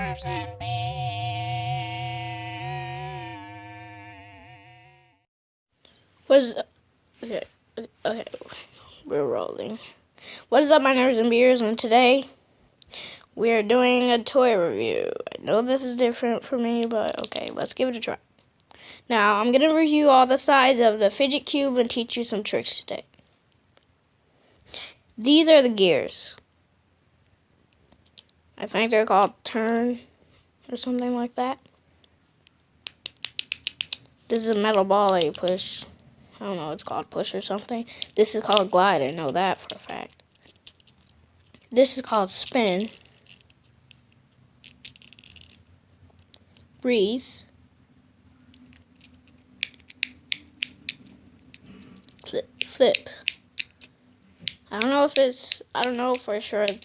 manners and What is okay? Okay, we're rolling. What is up, my nerds and beers? And today we are doing a toy review. I know this is different for me, but okay, let's give it a try. Now I'm gonna review all the sides of the fidget cube and teach you some tricks today. These are the gears. I think they're called turn or something like that. This is a metal ball that you push. I don't know, it's called push or something. This is called glide, I know that for a fact. This is called spin. Breathe. Flip. I don't know for sure if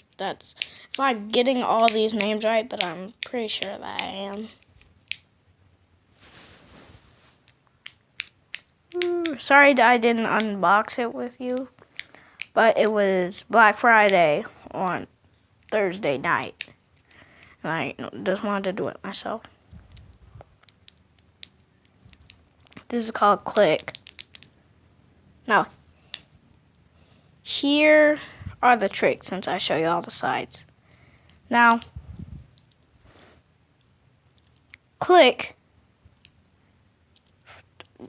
I'm getting all these names right, but I'm pretty sure that I am. Sorry that I didn't unbox it with you, but it was Black Friday on Thursday night, and I just wanted to do it myself. This is called click. Now, here are the tricks since I show you all the sides. Now, click.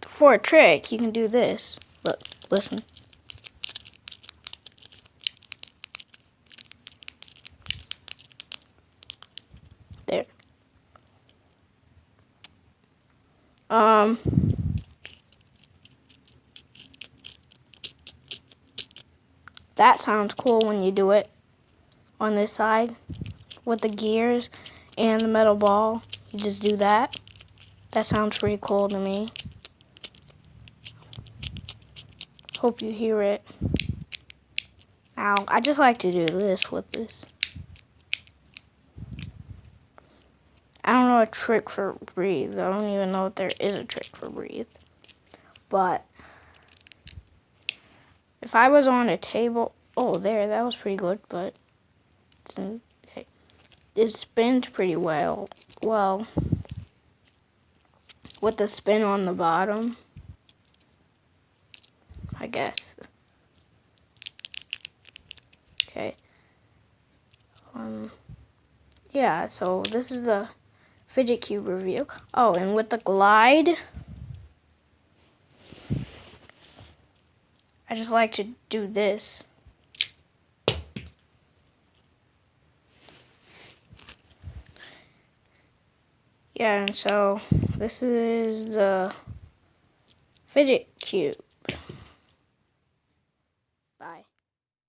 For a trick, you can do this. Look, listen. There. That sounds cool when you do it on this side with the gears and the metal ball. You just do that. That sounds pretty cool to me. Hope you hear it. Now, I just like to do this with this. I don't know a trick for breathe. I don't even know if there is a trick for breathe. But if I was on a table, oh, that was pretty good, but it spins pretty well. Well, with the spin on the bottom, I guess. Okay. Yeah, so this is the fidget cube review. Oh, and with the glide, I just like to do this. Yeah, and so this is the fidget cube.